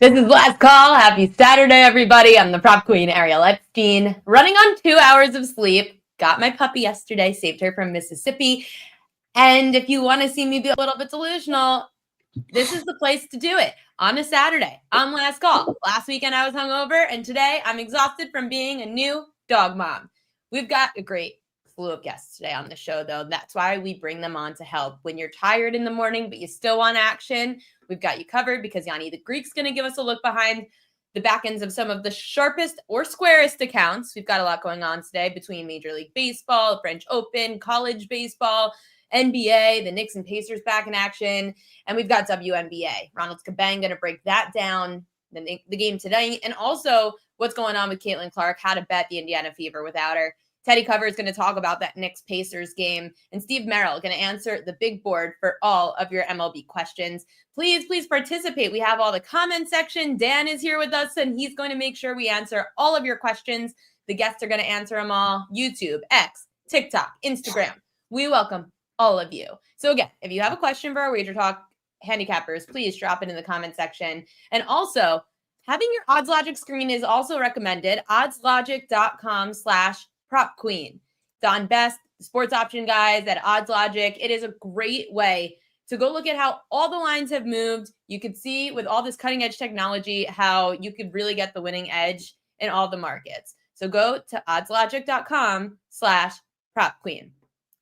This is Last Call. Happy Saturday, everybody. I'm the prop queen, Ariel Epstein, running on 2 hours of sleep. Got my puppy yesterday, saved her from Mississippi. And if you want to see me be a little bit delusional, this is the place to do it on a Saturday on Last Call. Last weekend I was hungover, and today I'm exhausted from being a new dog mom. We've got a great slew of guests today on the show, though. That's why we bring them on to help. When you're tired in the morning, but you still want action, we've got you covered because Gianni the Greek's going to give us a look behind the back ends of some of the sharpest or squarest accounts. We've got a lot going on today between Major League Baseball, French Open, college baseball, NBA, the Knicks and Pacers back in action, and we've got WNBA. Ronald Cabang going to break that down, the game today, and also what's going on with Caitlin Clark, how to bet the Indiana Fever without her. Teddy Cover is going to talk about that Knicks-Pacers game, and Steve Merril going to answer the big board for all of your MLB questions. Please participate. We have all the comment section. Dan is here with us, and he's going to make sure we answer all of your questions. The guests are going to answer them all. YouTube, X, TikTok, Instagram. We welcome all of you. So again, if you have a question for our WagerTalk handicappers, please drop it in the comment section. And also, having your Odds Logic screen is also recommended. oddslogic.com/prop queen. Don Best, sports option guys at Odds Logic. It is a great way to go look at how all the lines have moved. You could see with all this cutting edge technology how you could really get the winning edge in all the markets. So go to oddslogic.com/prop queen.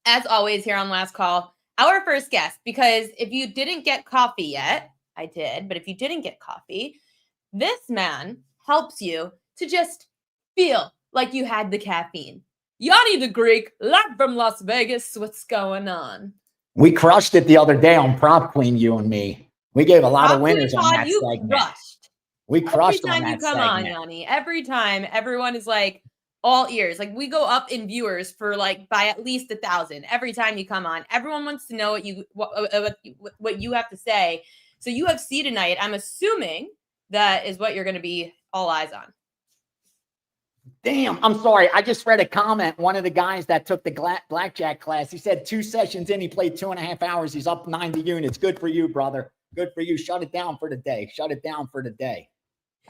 As always here on Last Call, our first guest, because if you didn't get coffee yet, I did, but if you didn't get coffee, this man helps you to just feel like you had the caffeine. Gianni the Greek, live from Las Vegas. What's going on? We crushed it the other day on Prop Queen, you and me. We gave a lot of winners on that segment. Crushed. We crushed on that segment. Every time you come on, Gianni, every time everyone is like all ears. Like we go up in viewers for like by at least 1,000 every time you come on. Everyone wants to know what you have to say. So UFC tonight, I'm assuming that is what you're going to be all eyes on. Damn, I'm sorry. I just read a comment. One of the guys that took the blackjack class, he said 2 sessions in, he played 2.5 hours. He's up 90 units. Good for you, brother. Good for you. Shut it down for the day. Shut it down for the day.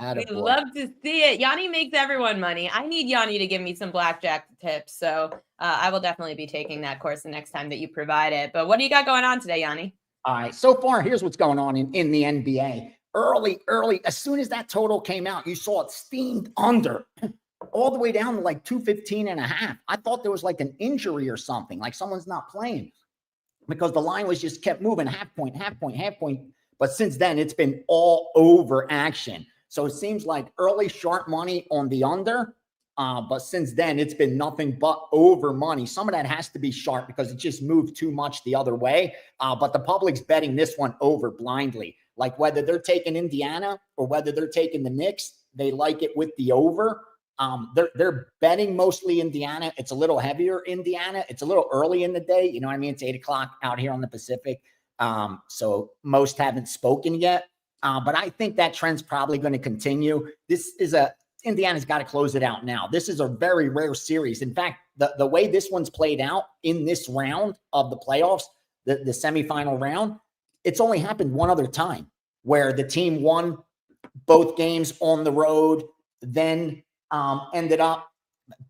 We love to see it. Gianni makes everyone money. I need Gianni to give me some blackjack tips. So I will definitely be taking that course the next time that you provide it. But what do you got going on today, Gianni? All right. So far, here's what's going on in the NBA. Early, as soon as that total came out, you saw it steamed under all the way down to like 215.5. I thought there was like an injury or something, like someone's not playing because the line was just kept moving half point. But since then, it's been all over action. So it seems like early sharp money on the under, but since then, it's been nothing but over money. Some of that has to be sharp because it just moved too much the other way. But the public's betting this one over blindly. Like whether they're taking Indiana or whether they're taking the Knicks, they like it with the over. They're betting mostly Indiana. It's a little heavier Indiana. It's a little early in the day. You know what I mean? It's 8 o'clock out here on the Pacific. So most haven't spoken yet. But I think that trend's probably going to continue. Indiana's got to close it out now. This is a very rare series. In fact, the way this one's played out in this round of the playoffs, the semifinal round, it's only happened one other time where the team won both games on the road, then ended up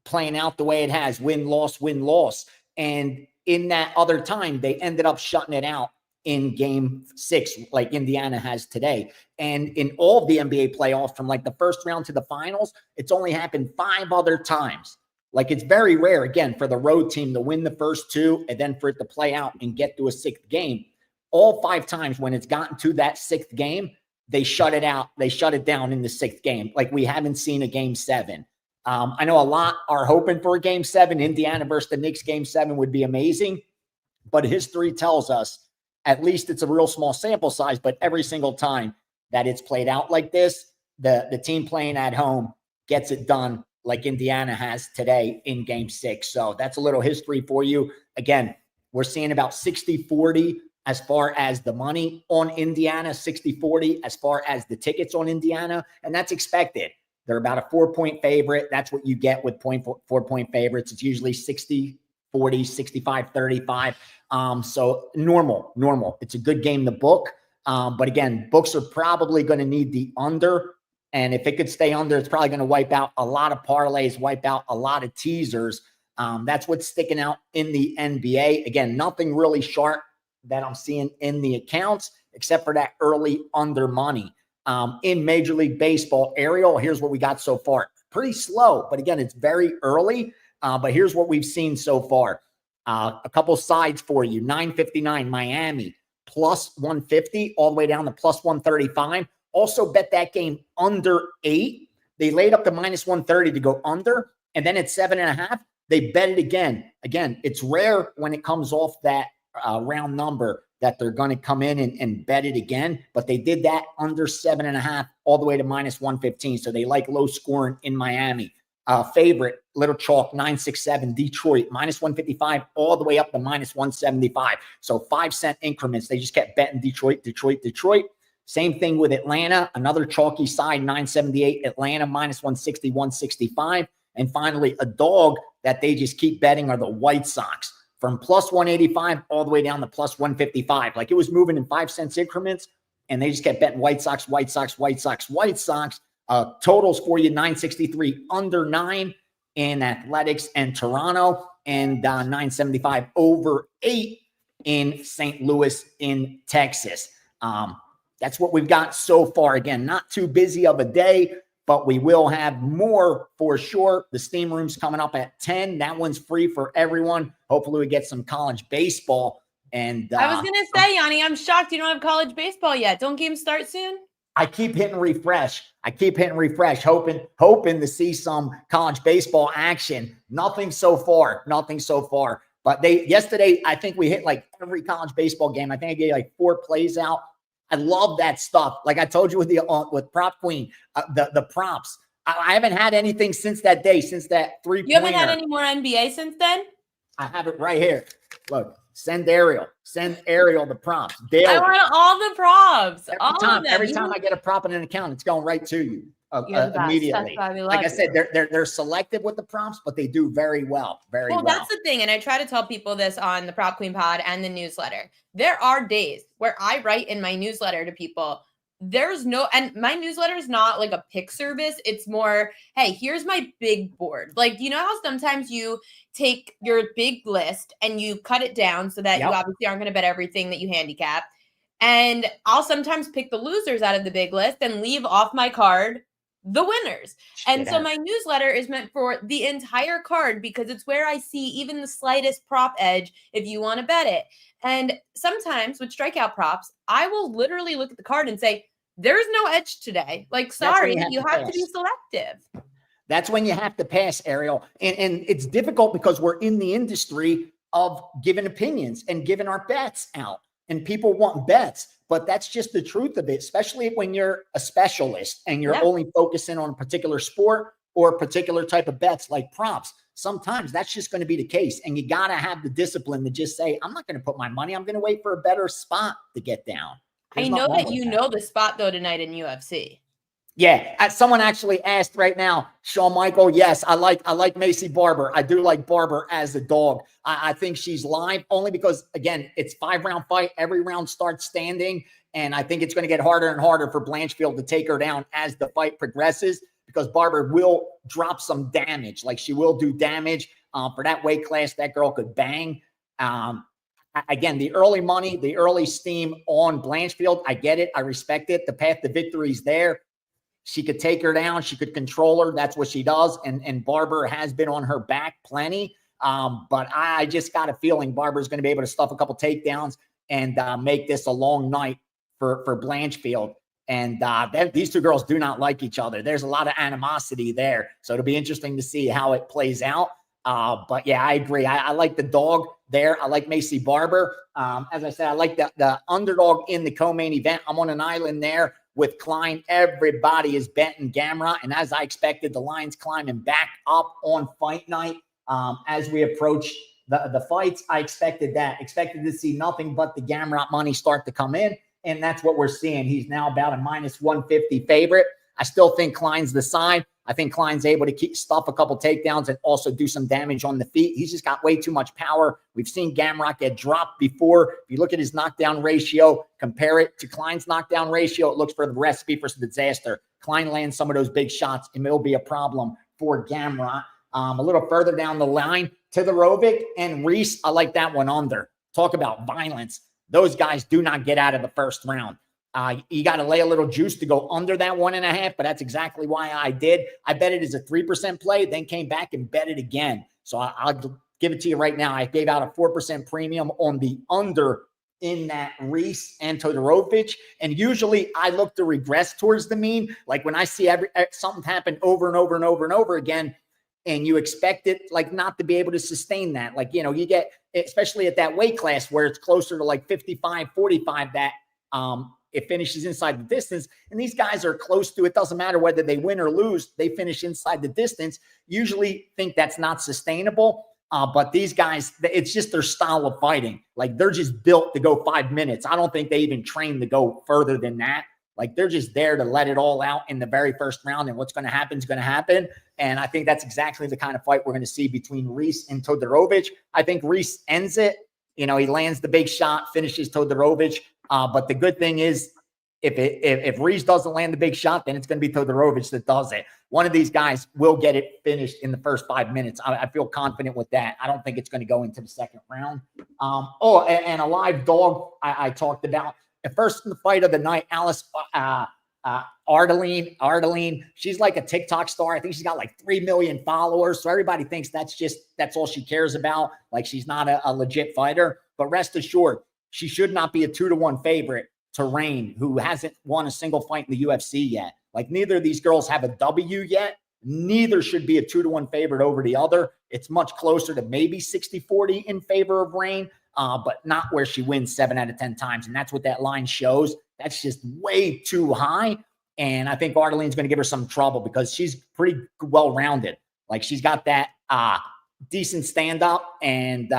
playing out the way it has, win-loss. And in that other time, they ended up shutting it out in game 6, like Indiana has today. And in all of the NBA playoffs, from like the first round to the finals, it's only happened 5 other times. Like it's very rare, again, for the road team to win the first 2 and then for it to play out and get to a 6th game. All 5 times when it's gotten to that 6th game, they shut it out. They shut it down in the 6th game. Like we haven't seen a game 7. I know a lot are hoping for a game 7. Indiana versus the Knicks game 7 would be amazing. But history tells us, at least it's a real small sample size, but every single time that it's played out like this, the team playing at home gets it done like Indiana has today in game 6. So that's a little history for you. Again, we're seeing about 60-40 as far as the money on Indiana, 60-40 as far as the tickets on Indiana, and that's expected. They're about a 4-point favorite. That's what you get with 4-point favorites. It's usually 60-40, 65-35. So normal. It's a good game to book. But again, books are probably going to need the under. And if it could stay under, it's probably going to wipe out a lot of parlays, wipe out a lot of teasers. That's what's sticking out in the NBA. Again, nothing really sharp that I'm seeing in the accounts, except for that early under money. In Major League Baseball, Ariel, here's what we got so far. Pretty slow, but again, it's very early. But here's what we've seen so far. A couple sides for you. 959 Miami, plus 150, all the way down to plus 135. Also bet that game under 8. They laid up to minus 130 to go under, and then at 7.5, they bet it again. Again, it's rare when it comes off that round number that they're going to come in and bet it again, but they did that under 7.5 all the way to minus 115. So they like low scoring in Miami. Favorite, little chalk, 967 Detroit, minus 155 all the way up to minus 175. So 5-cent increments. They just kept betting Detroit, Detroit, Detroit. Same thing with Atlanta, another chalky side, 978 Atlanta, minus 160, 165. And finally, a dog that they just keep betting are the White Sox, from plus 185 all the way down to plus 155. Like, it was moving in 5-cent increments, and they just kept betting White Sox, White Sox, White Sox, White Sox. Totals for you, 963 under 9 in Athletics and Toronto, and 975 over 8 in St. Louis in Texas. That's what we've got so far. Again, not too busy of a day, but we will have more for sure. The Steam Room's coming up at 10. That one's free for everyone. Hopefully we get some college baseball. And I was going to say, Gianni, I'm shocked you don't have college baseball yet. Don't games start soon? I keep hitting refresh. Hoping to see some college baseball action. Nothing so far. But yesterday, I think we hit like every college baseball game. I think I gave like 4 plays out. I love that stuff. Like I told you with Prop Queen, the props. I haven't had anything since that day, since that 3-pointer. You haven't had any more NBA since then? I have it right here. Look. Send Ariel the props. Daily. I want all the props. Every time I get a prop in an account, it's going right to you immediately. Like I said, they're selective with the props, but they do very well. Well, that's the thing. And I try to tell people this on the Prop Queen pod and the newsletter. There are days where I write in my newsletter to people, and my newsletter is not like a pick service. It's more, hey, here's my big board. Like, you know how sometimes you take your big list and you cut it down so that you obviously aren't going to bet everything that you handicap. And I'll sometimes pick the losers out of the big list and leave off my card the winners. And so my newsletter is meant for the entire card, because it's where I see even the slightest prop edge if you want to bet it. And sometimes with strikeout props, I will literally look at the card and say, there's no edge today. Like, sorry, you have to be selective. That's when you have to pass, Ariel. And it's difficult because we're in the industry of giving opinions and giving our bets out. And people want bets, but that's just the truth of it, especially when you're a specialist and you're only focusing on a particular sport or a particular type of bets like props. Sometimes that's just going to be the case. And you got to have the discipline to just say, I'm not going to put my money. I'm going to wait for a better spot to get down. I know that you know the spot, though, tonight in UFC. Yeah. Someone actually asked right now, Shawn Michael. Yes, I like Macy Barber. I do like Barber as a dog. I think she's live only because, again, it's 5-round fight. Every round starts standing. And I think it's going to get harder and harder for Blanchfield to take her down as the fight progresses, because Barber will drop some damage. Like, she will do damage for that weight class. That girl could bang. Again, the early money, the early steam on Blanchfield, I get it. I respect it. The path to victory is there. She could take her down. She could control her. That's what she does. And Barber has been on her back plenty. But I just got a feeling Barber's going to be able to stuff a couple takedowns and make this a long night for Blanchfield. And these two girls do not like each other. There's a lot of animosity there. So it'll be interesting to see how it plays out. But yeah, I agree. I like the dog there. I like Macy Barber. As I said, I like the underdog in the co-main event. I'm on an island there with Klein. Everybody is betting Gamrot. And as I expected, the line's climbing back up on fight night. As we approach the fights, I expected to see nothing but the Gamrot money start to come in. And that's what we're seeing. He's now about a minus 150 favorite. I still think Klein's the side. I think Klein's able to stuff a couple takedowns and also do some damage on the feet. He's just got way too much power. We've seen Gamrot get dropped before. If you look at his knockdown ratio, compare it to Klein's knockdown ratio, it looks for the recipe for disaster. Klein lands some of those big shots, and it'll be a problem for Gamrot. A little further down the line, Todorovic and Reese, I like that one under. Talk about violence. Those guys do not get out of the first round. You got to lay a little juice to go under that 1.5, but that's exactly why I did. I bet it as a 3% play, then came back and bet it again. So I'll give it to you right now. I gave out a 4% premium on the under in that Reese and Todorovic. And usually I look to regress towards the mean. Like when I see something happen over and over and over and over again, and you expect it like not to be able to sustain that. Like, you know, you get, especially at that weight class where it's closer to like 55, 45, that it finishes inside the distance. And these guys are close to, it doesn't matter whether they win or lose, they finish inside the distance. Usually think that's not sustainable. But these guys, it's just their style of fighting. Like they're just built to go 5 minutes. I don't think they even train to go further than that. Like they're just there to let it all out in the very first round, and what's going to happen is going to happen. And I think that's exactly the kind of fight we're going to see between Reese and Todorovic. I think Reese ends it. You know, he lands the big shot, finishes Todorovic. But the good thing is, if Reese doesn't land the big shot, then it's going to be Todorovic that does it. One of these guys will get it finished in the first 5 minutes. I feel confident with that. I don't think it's going to go into the second round. And a live dog I talked about. At first in the fight of the night, Alice Ardeline, she's like a TikTok star. I think she's got like 3 million followers. So everybody thinks that's all she cares about. Like she's not a legit fighter. But rest assured, she should not be a 2-1 favorite to Rain, who hasn't won a single fight in the UFC yet. Like neither of these girls have a W yet. Neither should be a 2-1 favorite over the other. It's much closer to maybe 60-40 in favor of Rain, but not where she wins 7 out of 10 times. And that's what that line shows. That's just way too high. And I think Ardeline's going to give her some trouble because she's pretty well-rounded. Like she's got that decent stand-up, and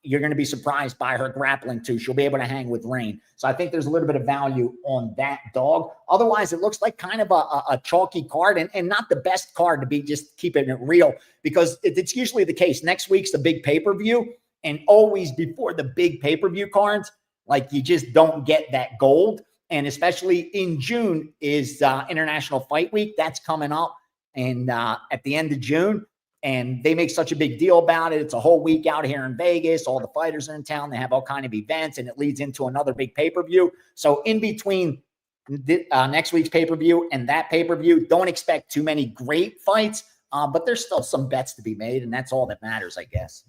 you're going to be surprised by her grappling too. She'll be able to hang with Rain. So I think there's a little bit of value on that dog. Otherwise, it looks like kind of a chalky card, and not the best card to be just keeping it real, because it's usually the case. Next week's the big pay-per-view, and always before the big pay-per-view cards, like you just don't get that gold. And especially in June is International Fight Week. That's coming up and at the end of June. And they make such a big deal about it. It's a whole week out here in Vegas. All the fighters are in town. They have all kinds of events, and it leads into another big pay-per-view. So in between next week's pay-per-view and that pay-per-view, don't expect too many great fights, but there's still some bets to be made, and that's all that matters, I guess.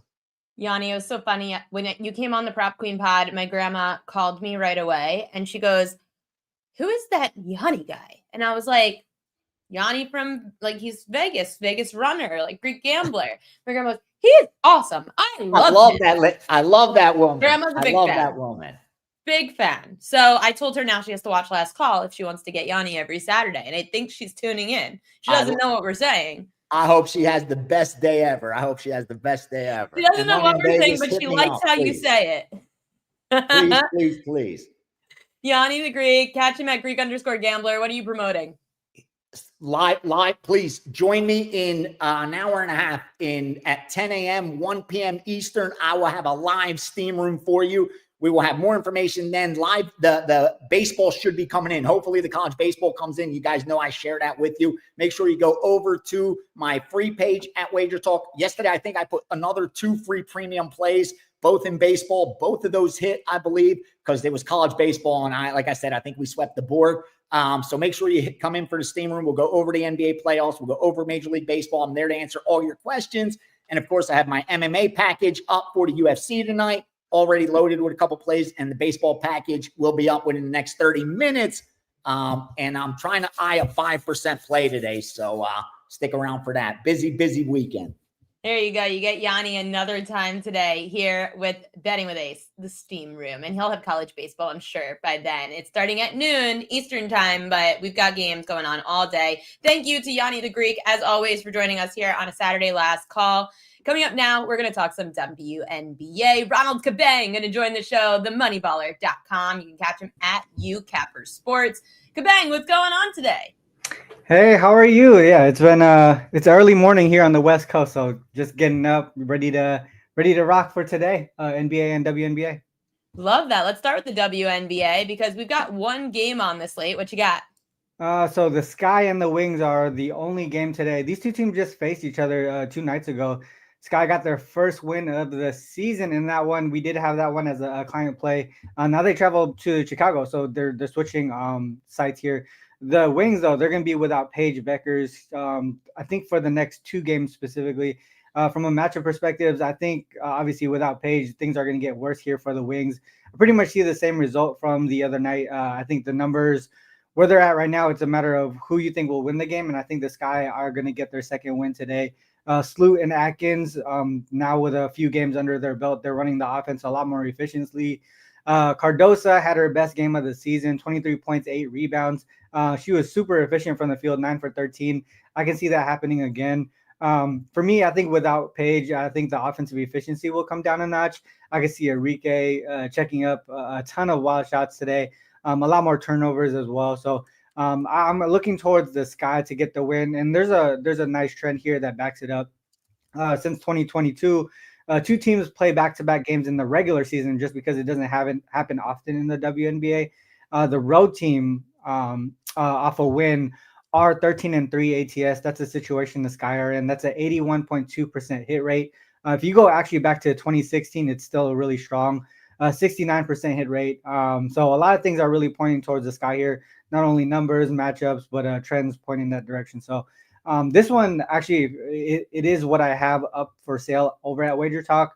Yanni, it was so funny. When you came on the Prop Queen pod, my grandma called me right away, and she goes, "Who is that Yanni guy?" And I was like, Yanni from, like, he's Vegas runner, like Greek gambler. My grandma goes, "He is awesome. I love him." I love that woman. Grandma's a big fan. I love that woman. Big fan. So I told her now she has to watch Last Call if she wants to get Yanni every Saturday. And I think she's tuning in. She doesn't know what we're saying. I hope she has the best day ever. She doesn't know what we're saying, but she likes how you say it. Please. Gianni the Greek, catch him at Greek_gambler. What are you promoting? Live, please join me in an hour and a half at 10 a.m., 1 p.m. Eastern. I will have a live steam room for you. We will have more information then. Live, the baseball should be coming in. Hopefully the college baseball comes in. You guys know I share that with you. Make sure you go over to my free page at WagerTalk. Yesterday, I think I put another 2 free premium plays, both in baseball. Both of those hit, I believe, because there was college baseball. And like I said, I think we swept the board. So make sure you come in for the steam room. We'll go over the NBA playoffs. We'll go over Major League Baseball. I'm there to answer all your questions. And of course, I have my MMA package up for the UFC tonight, already loaded with a couple plays, and the baseball package will be up within the next 30 minutes. And I'm trying to eye a 5% play today. So stick around for that. Busy weekend. There you go. You get Yanni another time today here with Betting with Ace, the steam room. And he'll have college baseball, I'm sure, by then. It's starting at noon Eastern time, but we've got games going on all day. Thank you to Gianni the Greek, as always, for joining us here on a Saturday Last Call. Coming up now, we're going to talk some WNBA. Ronald Cabang going to join the show, themoneyballer.com. You can catch him at UCapper Sports. Cabang, what's going on today? Hey, how are you? Yeah, it's early morning here on the West Coast, so just getting up, ready to rock for today, NBA and WNBA. Love that. Let's start with the WNBA because we've got one game on the slate. What you got? So the Sky and the Wings are the only game today. These two teams just faced each other 2 nights ago. Sky got their first win of the season in that one. We did have that one as a client play. Now they travel to Chicago, so they're switching sites here. The Wings though, they're going to be without Paige Beckers. I think for the next two games specifically. From a matchup perspective, I think obviously without Paige, things are going to get worse here for the Wings. I pretty much see the same result from the other night. I think the numbers where they're at right now, it's a matter of who you think will win the game. And I think the Sky are going to get their second win today. Sloot and Atkins, now with a few games under their belt, they're running the offense a lot more efficiently. Cardosa had her best game of the season, 23 points, 8 rebounds. She was super efficient from the field, 9 for 13. I can see that happening again. For me, I think without Paige, I think the offensive efficiency will come down a notch. I can see Enrique checking up a ton of wild shots today. A lot more turnovers as well. So I'm looking towards the Sky to get the win, and there's a nice trend here that backs it up. Since 2022, two teams play back-to-back games in the regular season just because it doesn't happen often in the WNBA. The road team off a win are 13-3 ATS. That's a situation the Sky are in. That's an 81.2% hit rate. If you go actually back to 2016, it's still really strong. 69% hit rate. So a lot of things are really pointing towards the Sky here. Not only numbers, matchups, but trends pointing that direction. So this one actually, it is what I have up for sale over at WagerTalk.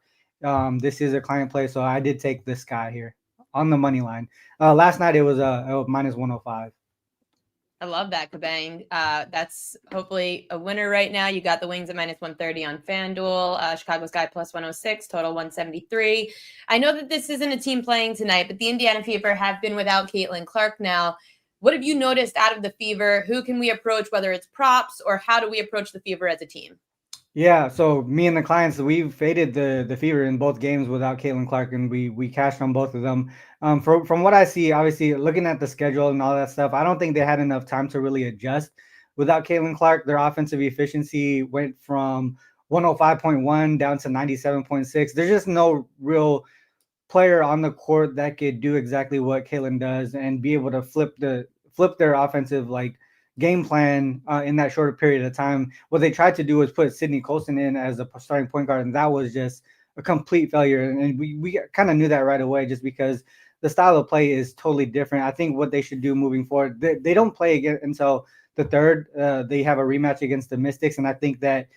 This is a client play, so I did take the Sky here on the money line. Last night it was minus 105. I love that, Cabang. That's hopefully a winner right now. You got the Wings at minus 130 on FanDuel. Chicago Sky plus 106, total 173. I know that this isn't a team playing tonight, but the Indiana Fever have been without Caitlin Clark now. What have you noticed out of the Fever? Who can we approach, whether it's props or how do we approach the Fever as a team? Yeah, so me and the clients, we've faded the Fever in both games without Caitlin Clark, and we cashed on both of them. From what I see, obviously looking at the schedule and all that stuff, I don't think they had enough time to really adjust without Caitlin Clark. Their offensive efficiency went from 105.1 down to 97.6. There's just no real player on the court that could do exactly what Caitlin does and be able to flip their offensive game plan in that shorter period of time. What they tried to do was put Sydney Colson in as a starting point guard, and that was just a complete failure. And we kind of knew that right away, just because the style of play is totally different. I think what they should do moving forward, they don't play again until the third. They have a rematch against the Mystics, and I think that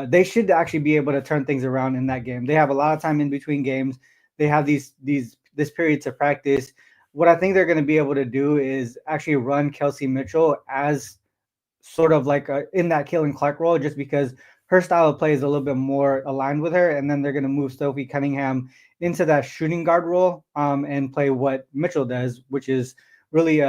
they should actually be able to turn things around in that game. They have a lot of time in between games. They have this period to practice. What I think they're going to be able to do is actually run Kelsey Mitchell as sort of in that Caitlin Clark role, just because her style of play is a little bit more aligned with her. And then they're going to move Sophie Cunningham into that shooting guard role and play what Mitchell does, which is really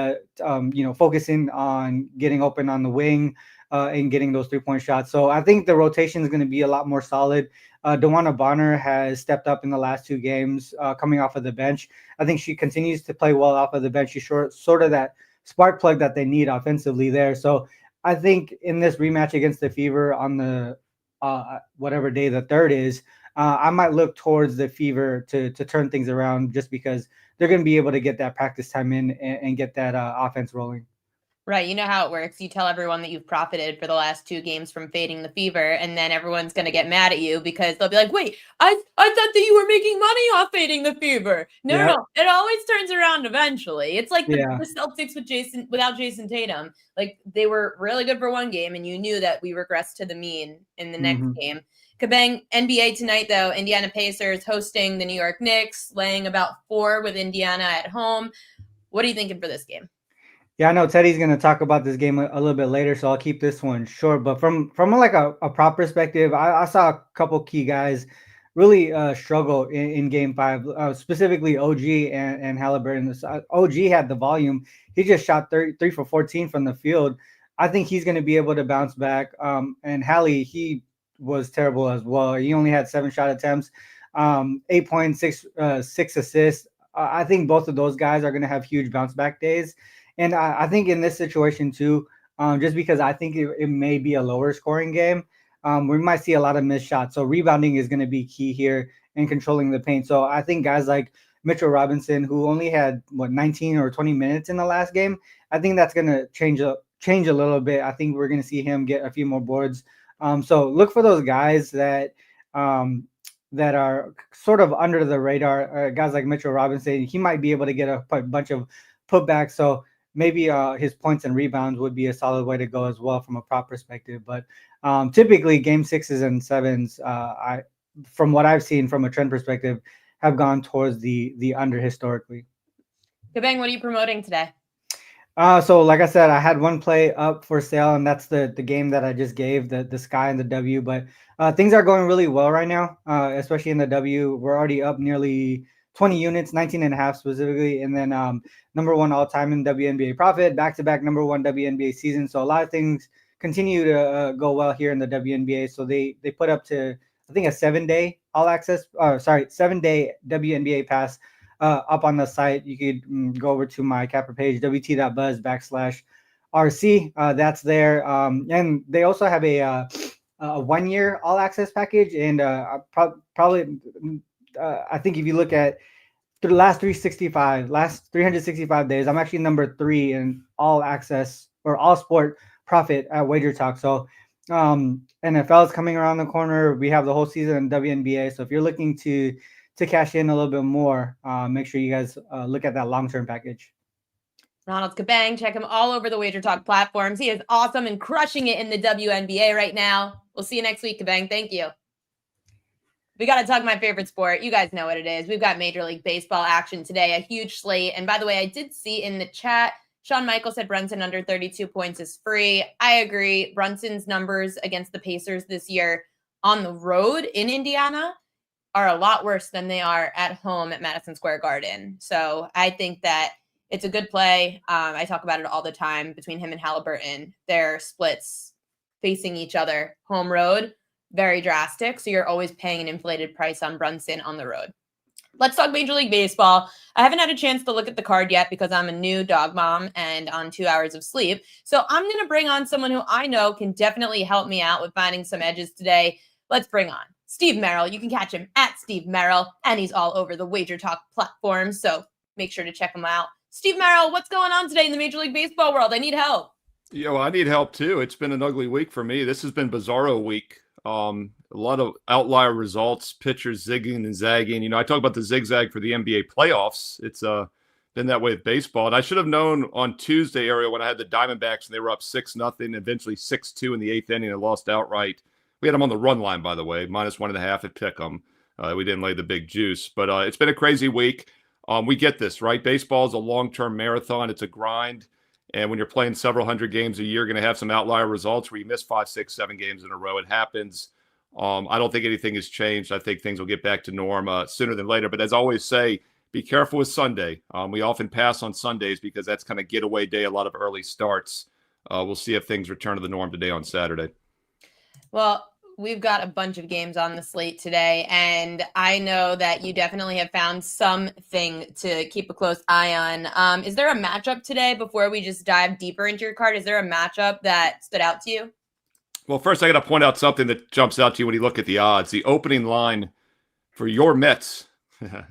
focusing on getting open on the wing and getting those 3-point shots. So I think the rotation is going to be a lot more solid. DeWanna Bonner has stepped up in the last two games coming off of the bench. I think she continues to play well off of the bench. She's sort of that spark plug that they need offensively there. So I think in this rematch against the Fever on the whatever day the third is, I might look towards the Fever to turn things around, just because they're going to be able to get that practice time in and get that offense rolling. Right. You know how it works. You tell everyone that you've profited for the last two games from fading the Fever, and then everyone's going to get mad at you because they'll be like, wait, I thought that you were making money off fading the Fever. No. It always turns around eventually. It's like the Celtics without Jason Tatum. Like, they were really good for one game, and you knew that we regressed to the mean in the next game. Cabang, NBA tonight, though, Indiana Pacers hosting the New York Knicks, laying about 4 with Indiana at home. What are you thinking for this game? Yeah, I know Teddy's going to talk about this game a little bit later, so I'll keep this one short. But from a prop perspective, I saw a couple key guys really struggle in Game 5, specifically OG and Halliburton. OG had the volume. He just shot 3 for 14 from the field. I think he's going to be able to bounce back. And Hallie, he was terrible as well. He only had 7 shot attempts, 8 points, 6 assists. I think both of those guys are going to have huge bounce back days. And I think in this situation too, just because I think it may be a lower scoring game. We might see a lot of missed shots. So rebounding is going to be key here and controlling the paint. So I think guys like Mitchell Robinson, who only had 19 or 20 minutes in the last game, I think that's going to change a little bit. I think we're going to see him get a few more boards. So look for those guys that are sort of under the radar. Guys like Mitchell Robinson, he might be able to get a bunch of putbacks. So maybe his points and rebounds would be a solid way to go as well from a prop perspective. But typically game 6s and 7s, from what I've seen from a trend perspective, have gone towards the under historically. Cabang, what are you promoting today? So like I said, I had one play up for sale, and that's the game that I just gave, the Sky and the W. But things are going really well right now, especially in the W. We're already up nearly 20 units, 19 and a half specifically. And then number one all time in WNBA profit, back-to-back number one WNBA season. So a lot of things continue to go well here in the WNBA. So they put up to, I think, a 7-day all access, 7-day WNBA pass up on the site. You could go over to my capper page, wt.buzz/RC. That's there. And they also have a 1-year all access package. And probably, I think if you look at the last 365 days, I'm actually number 3 in all access or all sport profit at WagerTalk. So NFL is coming around the corner. We have the whole season in WNBA. So if you're looking to cash in a little bit more, make sure you guys look at that long-term package. Ronald Cabang, check him all over the WagerTalk platforms. He is awesome and crushing it in the WNBA right now. We'll see you next week, Cabang. Thank you. We got to talk my favorite sport. You guys know what it is. We've got Major League Baseball action today, a huge slate. And by the way, I did see in the chat, Sean Michael said Brunson under 32 points is free. I agree. Brunson's numbers against the Pacers this year on the road in Indiana are a lot worse than they are at home at Madison Square Garden. So I think that it's a good play. I talk about it all the time between him and Halliburton. Their splits facing each other, home road, very drastic. So you're always paying an inflated price on Brunson on the road. Let's talk Major League Baseball. I haven't had a chance to look at the card yet because I'm a new dog mom and on 2 hours of sleep. So I'm going to bring on someone who I know can definitely help me out with finding some edges today. Let's bring on Steve Merril. You can catch him at Steve Merril, and he's all over the WagerTalk platform. So make sure to check him out. Steve Merril, what's going on today in the Major League Baseball world? I need help. Yeah, well, I need help too. It's been an ugly week for me. This has been bizarro week. A lot of outlier results, pitchers zigging and zagging. You know, I talk about the zigzag for the NBA playoffs. It's been that way with baseball. And I should have known on Tuesday, Ariel, when I had the Diamondbacks and they were up 6-0, eventually 6-2 in the 8th inning and lost outright. We had them on the run line, by the way, -1.5 at Pick'em. We didn't lay the big juice. But it's been a crazy week. We get this, right? Baseball is a long-term marathon. It's a grind. And when you're playing several hundred games a year, you're going to have some outlier results where you miss 5, 6, 7 games in a row. It happens. I don't think anything has changed. I think things will get back to norm sooner than later. But as I always say, be careful with Sunday. We often pass on Sundays because that's kind of getaway day, a lot of early starts. We'll see if things return to the norm today on Saturday. Well, we've got a bunch of games on the slate today, and I know that you definitely have found something to keep a close eye on. Is there a matchup today before we just dive deeper into your card? Is there a matchup that stood out to you? Well, first, I got to point out something that jumps out to you when you look at the odds. The opening line for your Mets.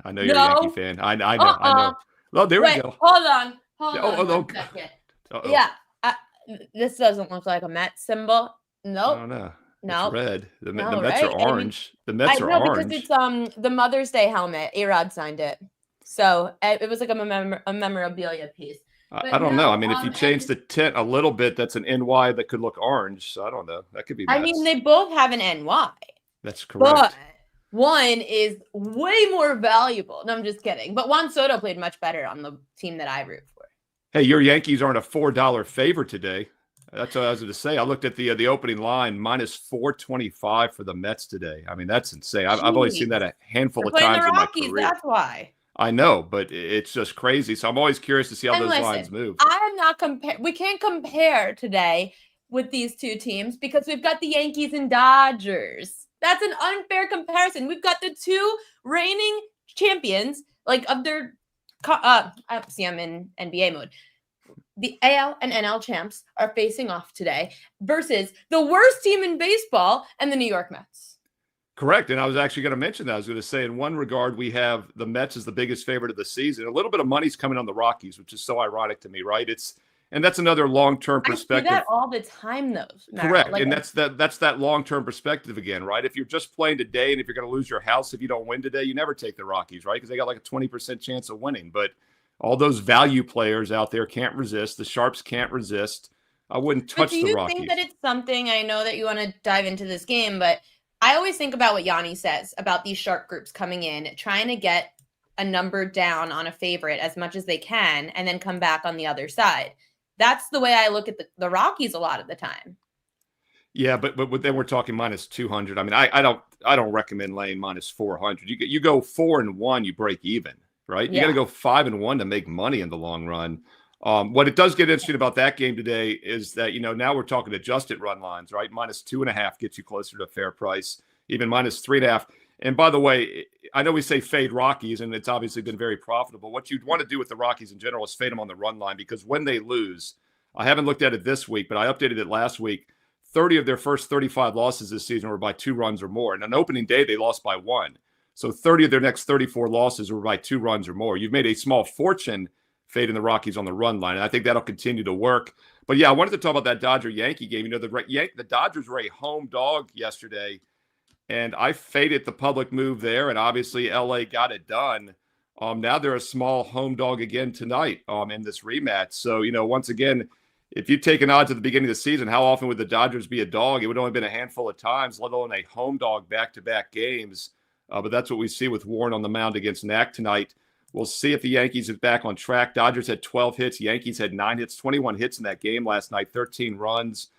I know you're a Yankee fan. I know. Well, there we go. Hold on. One second. Yeah. This doesn't look like a Mets symbol. Nope. Oh, no. No, it's red. The Mets right? are orange. The Mets are orange. Because it's the Mother's Day helmet. A-Rod signed it, so it was like a memorabilia piece. I don't know. I mean, if you change the tint a little bit, that's an NY that could look orange. So I don't know. That could be Mets. I mean, they both have an NY. That's correct. But one is way more valuable. No, I'm just kidding. But Juan Soto played much better on the team that I root for. Hey, your Yankees aren't a $4 favorite today. That's what I was going to say. I looked at the opening line, -425 for the Mets today. I mean, that's insane. I've only seen that a handful of times in my career. That's why. I know, but it's just crazy. So I'm always curious to see how those lines move. I'm not we can't compare today with these two teams because we've got the Yankees and Dodgers. That's an unfair comparison. We've got the two reigning champions, like of their. See, I'm in NBA mode. the AL and NL champs are facing off today versus the worst team in baseball and the New York Mets. Correct. And I was actually going to mention that. I was going to say, in one regard, we have the Mets as the biggest favorite of the season. A little bit of money's coming on the Rockies, which is so ironic to me, right? And that's another long-term perspective. I see that all the time, though. Merril. Correct. Like, and that's that long-term perspective again, right? If you're just playing today and if you're going to lose your house if you don't win today, you never take the Rockies, right? Because they got like a 20% chance of winning. But all those value players out there can't resist. The Sharps can't resist. I wouldn't touch the Rockies. Do you think that it's something, I know that you want to dive into this game, but I always think about what Gianni says about these sharp groups coming in, trying to get a number down on a favorite as much as they can, and then come back on the other side. That's the way I look at the Rockies a lot of the time. Yeah, but then we're talking minus 200. I mean, I don't recommend laying minus 400. You go 4-1, you break even, right? You got to go 5-1 to make money in the long run. What it does get interesting about that game today is that, now we're talking adjusted run lines, right? Minus 2.5 gets you closer to a fair price, even minus 3.5. And by the way, I know we say fade Rockies, and it's obviously been very profitable. What you'd want to do with the Rockies in general is fade them on the run line, because when they lose, I haven't looked at it this week, but I updated it last week. 30 of their first 35 losses this season were by 2 runs or more. And on opening day, they lost by 1. So 30 of their next 34 losses were by 2 runs or more. You've made a small fortune fading the Rockies on the run line, and I think that'll continue to work. But yeah, I wanted to talk about that Dodger-Yankee game. The Dodgers were a home dog yesterday, and I faded the public move there, and obviously LA got it done. Now they're a small home dog again tonight in this rematch. So, once again, if you'd taken odds at the beginning of the season, how often would the Dodgers be a dog? It would only have been a handful of times, let alone a home dog back-to-back games. But that's what we see with Warren on the mound against Knack tonight. We'll see if the Yankees are back on track. Dodgers had 12 hits. Yankees had 9 hits, 21 hits in that game last night, 13 runs.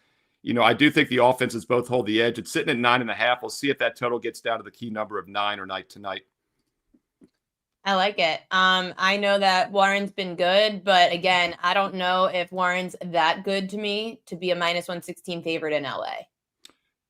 I do think the offenses both hold the edge. It's sitting at 9.5. We'll see if that total gets down to the key number of 9 or night tonight. I like it. I know that Warren's been good, but again, I don't know if Warren's that good to me to be a minus 116 favorite in LA.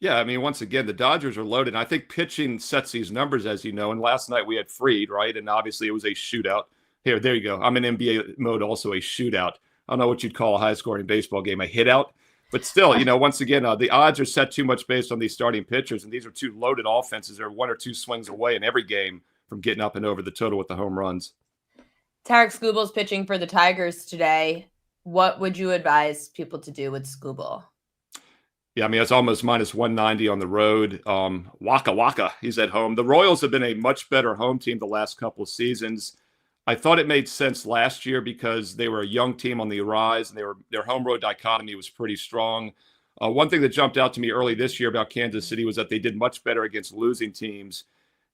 Yeah, I mean, once again, the Dodgers are loaded. And I think pitching sets these numbers, as you know. And last night we had Fried, right? And obviously it was a shootout. There you go. I'm in NBA mode, also a shootout. I don't know what you'd call a high-scoring baseball game, a hit-out. But still, once again, the odds are set too much based on these starting pitchers. And these are 2 loaded offenses. They're 1 or 2 swings away in every game from getting up and over the total with the home runs. Tarek Skubal's pitching for the Tigers today. What would you advise people to do with Skubal? Yeah, I mean, it's almost minus 190 on the road. Waka, he's at home. The Royals have been a much better home team the last couple of seasons. I thought it made sense last year because they were a young team on the rise, and their home-road dichotomy was pretty strong. One thing that jumped out to me early this year about Kansas City was that they did much better against losing teams.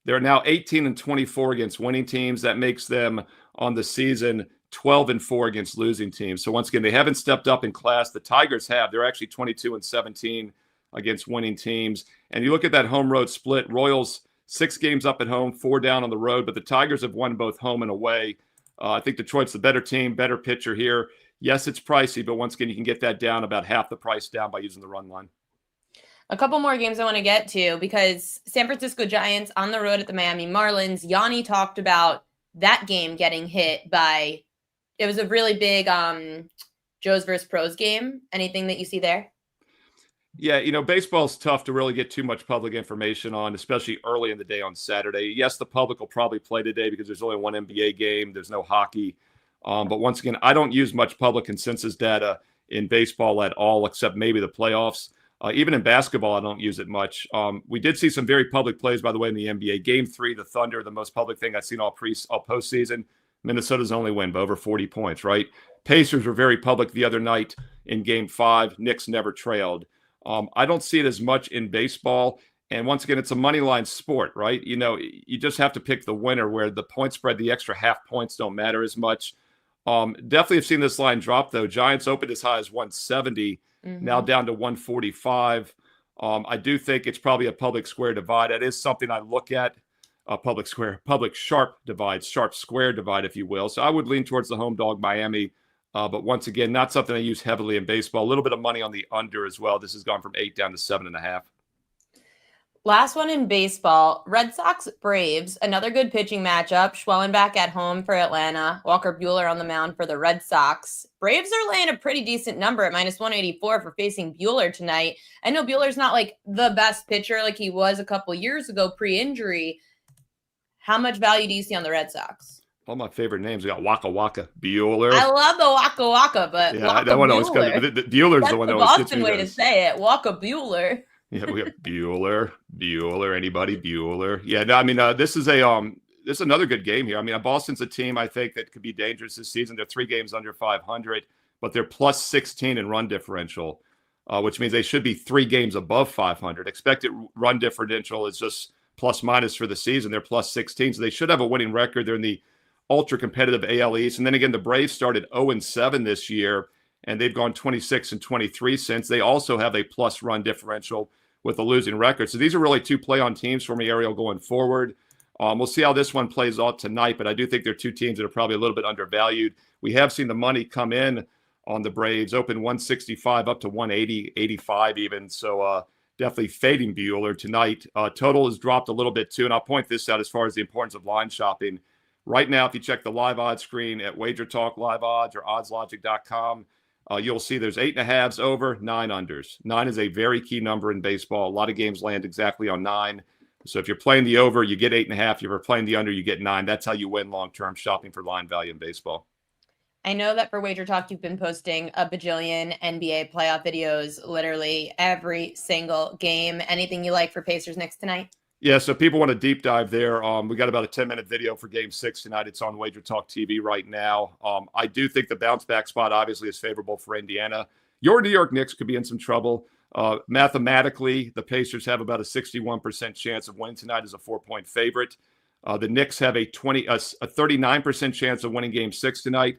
They're now 18-24 against winning teams. That makes them, on the season, 12-4 against losing teams. So once again, they haven't stepped up in class. The Tigers have. They're actually 22-17 against winning teams. And you look at that home road split, Royals 6 games up at home, 4 down on the road, but the Tigers have won both home and away. I think Detroit's the better team, better pitcher here. Yes, it's pricey, but once again, you can get that down about half the price down by using the run line. A couple more games I want to get to, because San Francisco Giants on the road at the Miami Marlins. Gianni talked about that game getting hit by, it was a really big Joes versus Pros game. Anything that you see there? Yeah, baseball's tough to really get too much public information on, especially early in the day on Saturday. Yes, the public will probably play today because there's only one NBA game. There's no hockey. But once again, I don't use much public consensus data in baseball at all, except maybe the playoffs. Even in basketball, I don't use it much. We did see some very public plays, by the way, in the NBA. Game 3, the Thunder, the most public thing I've seen all postseason. Minnesota's only win by over 40 points, right? Pacers were very public the other night in Game 5. Knicks never trailed. I don't see it as much in baseball. And once again, it's a money line sport, right? You just have to pick the winner where the point spread, the extra half points don't matter as much. Definitely have seen this line drop, though. Giants opened as high as 170. Now down to 145. I do think it's probably a public square divide. That is something I look at, public sharp square divide, if you will. So I would lean towards the home dog Miami. But once again, not something I use heavily in baseball. A little bit of money on the under as well. This has gone from 8 down to 7.5. Last one in baseball, Red Sox Braves, another good pitching matchup. Schwellen back at home for Atlanta. Walker Buehler on the mound for the Red Sox. Braves are laying a pretty decent number at -184 for facing Buehler tonight. I know Buehler's not like the best pitcher like he was a couple years ago pre-injury. How much value do you see on the Red Sox? All my favorite names. We got Waka Waka Buehler. I love the Waka Waka, but Yeah, Waka that one always comes. Buehler. Bueller's That's the one the that always gets Boston me. way to say it. Waka Buehler. Yeah, we got Bueller, anybody, Bueller. Yeah, no, I mean, this is another good game here. I mean, Boston's a team I think that could be dangerous this season. They're 3 games under 500, but they're +16 in run differential, which means they should be 3 games above 500. Expected run differential is just plus minus for the season. They're +16, so they should have a winning record. They're in the ultra competitive AL East. And then again, the Braves started 0-7 this year, and they've gone 26-23 since. They also have a plus run differential with a losing record. So these are really 2 play-on teams for me, Ariel, going forward. We'll see how this one plays out tonight, but I do think they're 2 teams that are probably a little bit undervalued. We have seen the money come in on the Braves, open 165 up to 180, 85 even. So definitely fading Buehler tonight. Total has dropped a little bit too, and I'll point this out as far as the importance of line shopping. Right now, if you check the live odds screen at WagerTalk Live Odds or oddslogic.com, you'll see there's 8.5s over, 9 unders. 9 is a very key number in baseball. A lot of games land exactly on 9. So if you're playing the over, you get 8.5. If you're playing the under, you get 9. That's how you win long-term shopping for line value in baseball. I know that for WagerTalk, you've been posting a bajillion NBA playoff videos literally every single game. Anything you like for Pacers Knicks tonight? Yeah, so people want a deep dive there. We got about a 10-minute video for Game 6 tonight. It's on WagerTalk TV right now. I do think the bounce-back spot obviously is favorable for Indiana. Your New York Knicks could be in some trouble. Mathematically, the Pacers have about a 61% chance of winning tonight as a 4-point favorite. The Knicks have a 39% chance of winning Game 6 tonight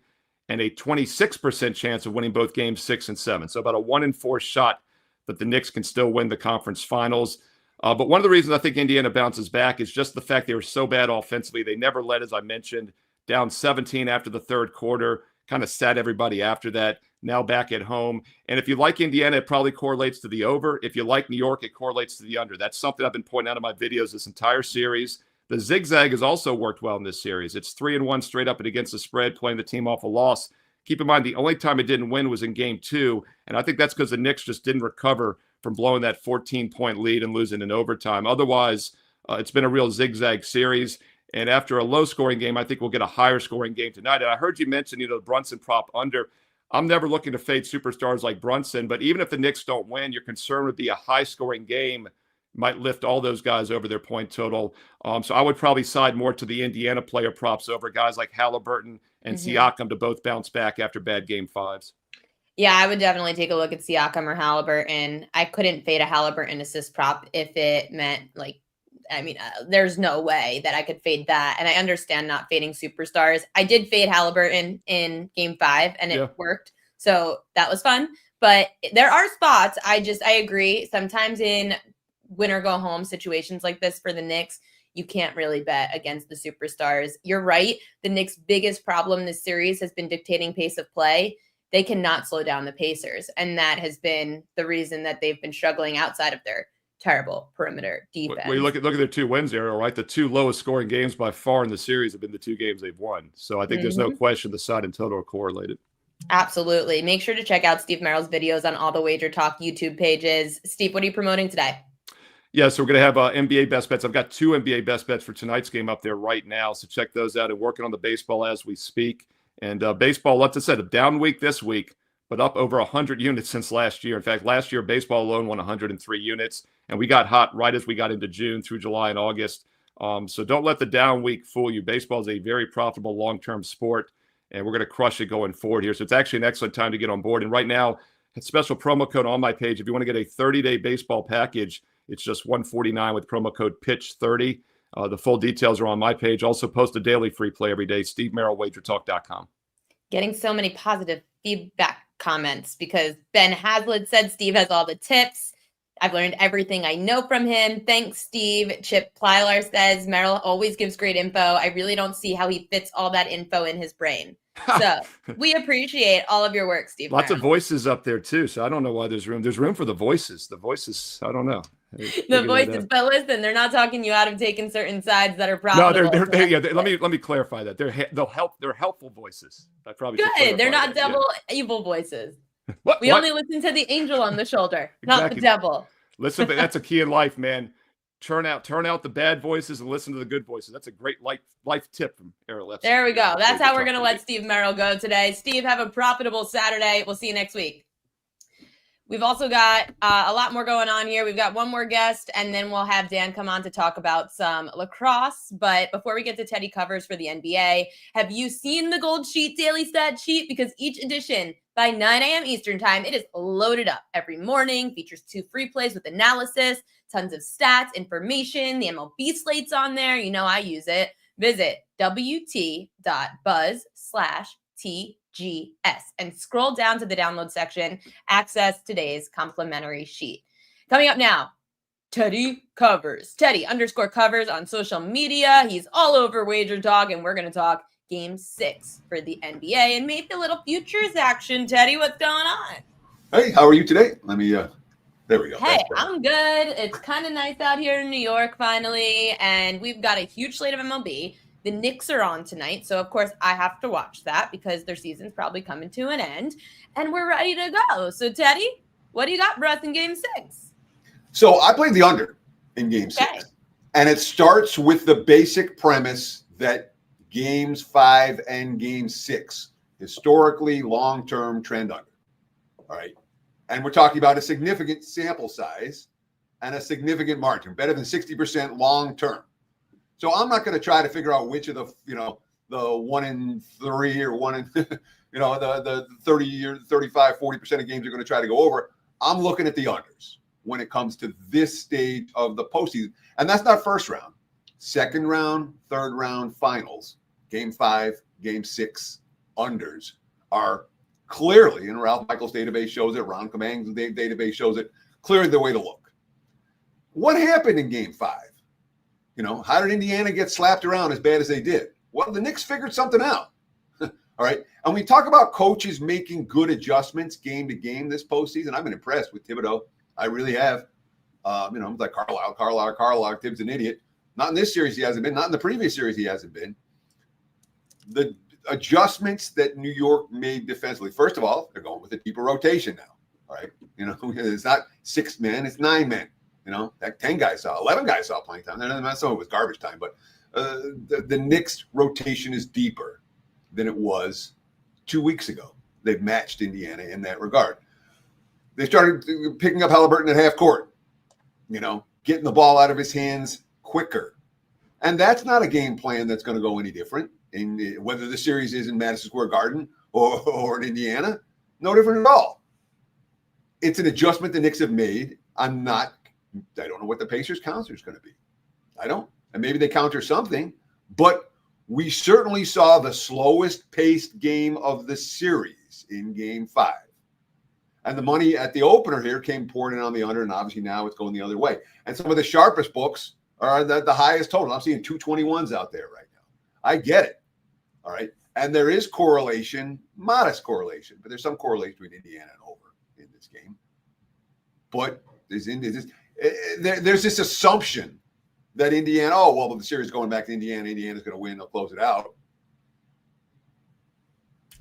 and a 26% chance of winning both Games 6 and 7. So about a 1 in 4 shot that the Knicks can still win the conference finals. But one of the reasons I think Indiana bounces back is just the fact they were so bad offensively. They never led, as I mentioned, down 17 after the third quarter, kind of sat everybody after that, now back at home. And if you like Indiana, it probably correlates to the over. If you like New York, it correlates to the under. That's something I've been pointing out in my videos this entire series. The zigzag has also worked well in this series. It's 3-1 straight up and against the spread, playing the team off a loss. Keep in mind, the only time it didn't win was in Game 2, and I think that's because the Knicks just didn't recover from blowing that 14-point lead and losing in overtime. Otherwise, it's been a real zigzag series. And after a low-scoring game, I think we'll get a higher-scoring game tonight. And I heard you mention, the Brunson prop under. I'm never looking to fade superstars like Brunson, but even if the Knicks don't win, your concern would be a high-scoring game might lift all those guys over their point total. So I would probably side more to the Indiana player props over guys like Halliburton and Siakam to both bounce back after bad Game 5s. Yeah, I would definitely take a look at Siakam or Halliburton. I couldn't fade a Halliburton assist prop if it meant there's no way that I could fade that. And I understand not fading superstars. I did fade Halliburton in Game 5 and it worked. So that was fun. But there are spots. I agree. Sometimes in win or go home situations like this for the Knicks, you can't really bet against the superstars. You're right. The Knicks' biggest problem this series has been dictating pace of play. They cannot slow down the Pacers. And that has been the reason that they've been struggling outside of their terrible perimeter defense. Well, you look at their 2 wins, Ariel, right? The 2 lowest scoring games by far in the series have been the 2 games they've won. So I think there's no question the side and total are correlated. Absolutely. Make sure to check out Steve Merrill's videos on all the WagerTalk YouTube pages. Steve, what are you promoting today? Yeah, so we're going to have NBA best bets. I've got 2 NBA best bets for tonight's game up there right now. So check those out and working on the baseball as we speak. And baseball, like I said, a down week this week, but up over 100 units since last year. In fact, last year, baseball alone won 103 units. And we got hot right as we got into June through July and August. So don't let the down week fool you. Baseball is a very profitable long-term sport, and we're going to crush it going forward here. So it's actually an excellent time to get on board. And right now, a special promo code on my page. If you want to get a 30-day baseball package, it's just $149 with promo code PITCH30. The full details are on my page. Also post a daily free play every day. Steve Merrill, WagerTalk.com. Getting so many positive feedback comments because Ben Hazlitt said Steve has all the tips. I've learned everything I know from him. Thanks, Steve. Chip Plylar says, Merril always gives great info. I really don't see how he fits all that info in his brain. So we appreciate all of your work, Steve. Lots Merril. of voices up there too. So I don't know why there's room. There's room for the voices. The voices, I don't know. The voices, but listen, they're not talking you out of taking certain sides that are profitable. No, let me clarify that. They're helpful voices. I probably should good. They're not that, devil evil voices. What? We only listen to the angel on the shoulder, not the devil. Listen, that's a key in life, man. Turn out the bad voices and listen to the good voices. That's a great life tip from Ariel Epstein. There we go. That's how we're going to let Steve Merril go today. Steve, have a profitable Saturday. We'll see you next week. We've also got a lot more going on here. We've got one more guest, and then we'll have Dan come on to talk about some lacrosse. But before we get to Teddy Covers for the NBA, have you seen the GoldSheet Daily Stat Sheet? Because each edition by 9 a.m. Eastern Time, it is loaded up every morning, features 2 free plays with analysis, tons of stats, information. The MLB slate's on there. You know I use it. Visit wt.buzz/TGS and scroll down to the download section. Access today's complimentary sheet. Coming up now, Teddy Covers. Teddy_covers on social media. He's all over WagerTalk, and we're going to talk Game 6 for the NBA and maybe a little futures action. Teddy, what's going on? Hey, how are you today? Let me, there we go. Hey, I'm good. It's kind of nice out here in New York finally, and we've got a huge slate of MLB. The Knicks are on tonight, so of course I have to watch that because their season's probably coming to an end, and we're ready to go. So, Teddy, what do you got for us in Game 6? So I played the under in Game 6, and it starts with the basic premise that Games 5 and Game 6, historically long-term trend under. All right. And we're talking about a significant sample size and a significant margin, better than 60% long-term. So I'm not going to try to figure out which of the 1 in 3 or 1 in, the 30 or 35, 40% of games are going to try to go over. I'm looking at the unders when it comes to this stage of the postseason. And that's not first round, second round, third round finals. Game 5, Game 6 unders are clearly, and Ralph Michaels' database shows it, Ron Cabang's database shows it, clearly the way to look. What happened in Game 5? How did Indiana get slapped around as bad as they did? Well, the Knicks figured something out. All right. And we talk about coaches making good adjustments game to game this postseason. I've been impressed with Thibodeau. I really have. Like Carlisle, Tibbs an idiot. Not in this series he hasn't been. Not in the previous series he hasn't been. The adjustments that New York made defensively, first of all, they're going with a deeper rotation now. All right. It's not 6 men, it's 9 men. That 10 guys saw, 11 guys saw playing time. Not some of it was garbage time, but the Knicks rotation is deeper than it was 2 weeks ago. They've matched Indiana in that regard. They started picking up Halliburton at half court, getting the ball out of his hands quicker. And that's not a game plan that's going to go any different. In whether the series is in Madison Square Garden or in Indiana, no different at all. It's an adjustment the Knicks have made. I don't know what the Pacers counter is going to be. I don't. And maybe they counter something, but we certainly saw the slowest paced game of the series in Game 5. And the money at the opener here came pouring in on the under, and obviously now it's going the other way. And some of the sharpest books are the highest total. I'm seeing 221s out there right now. I get it. All right. And there is correlation, modest correlation, but there's some correlation between Indiana and over in this game. But there's this assumption that Indiana, the series is going back to Indiana, Indiana's going to win, they'll close it out.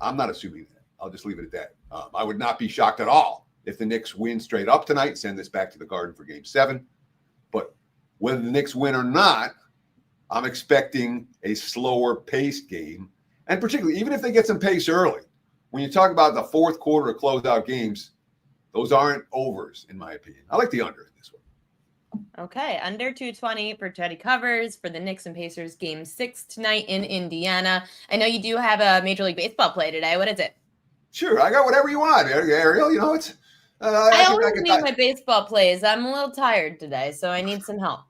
I'm not assuming that. I'll just leave it at that. I would not be shocked at all if the Knicks win straight up tonight, send this back to the Garden for Game 7. But whether the Knicks win or not, I'm expecting a slower paced game. And particularly, even if they get some pace early, when you talk about the fourth quarter of closeout games, those aren't overs, in my opinion. I like the under in this one. Okay, under 220 for Teddy Covers for the Knicks and Pacers Game 6 tonight in Indiana. I know you do have a Major League Baseball play today. What is it? Sure, I got whatever you want, Ariel. It's I always need my baseball plays. I'm a little tired today, so I need some help.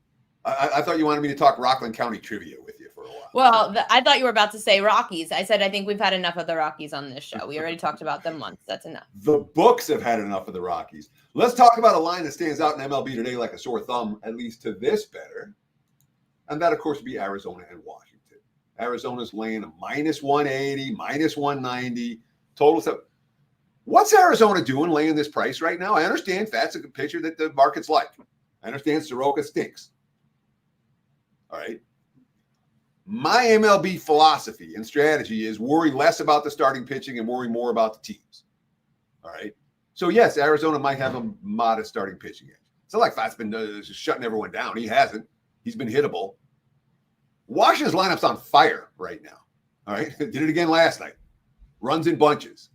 I thought you wanted me to talk Rockland County trivia with you for for a while. Well, I thought you were about to say Rockies. I said I think we've had enough of the Rockies on this show. We already talked about them once. That's enough. The books have had enough of the Rockies. Let's talk about a line that stands out in MLB today like a sore thumb, at least to this better. And that, of course, would be Arizona and Washington. Arizona's laying a -180, -190, total stuff. What's Arizona doing laying this price right now? I understand Fat's a good pitcher that the market's like. I understand Soroka stinks. All right. My MLB philosophy and strategy is worry less about the starting pitching and worry more about the teams. All right. So, yes, Arizona might have a modest starting pitching edge. It's not like Fat's been just shutting everyone down. He hasn't. He's been hittable. Washington's lineup's on fire right now. All right. Did it again last night. Runs in bunches.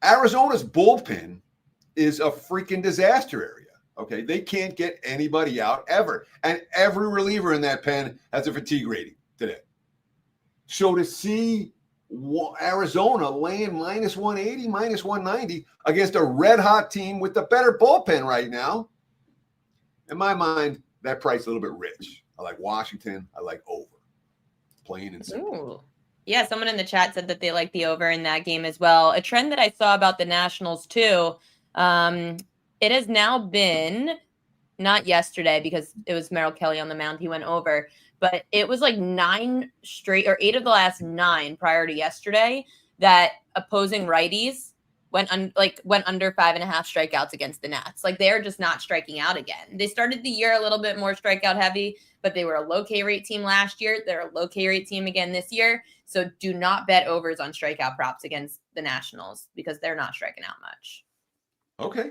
Arizona's bullpen is a freaking disaster area. Okay. They can't get anybody out ever. And every reliever in that pen has a fatigue rating today. So to see Arizona laying -180, -190 against a red hot team with the better bullpen right now, in my mind, that price is a little bit rich. I like Washington. I like over. Plain and simple. Ooh. Yeah, someone in the chat said that they like the over in that game as well. A trend that I saw about the Nationals too, it has now been, not yesterday because it was Merrill Kelly on the mound, he went over, but it was like 9 straight or 8 of the last 9 prior to yesterday that opposing righties went under 5.5 strikeouts against the Nats. Like they're just not striking out again. They started the year a little bit more strikeout heavy, but they were a low K rate team last year. They're a low K rate team again this year. So do not bet overs on strikeout props against the Nationals because they're not striking out much. Okay.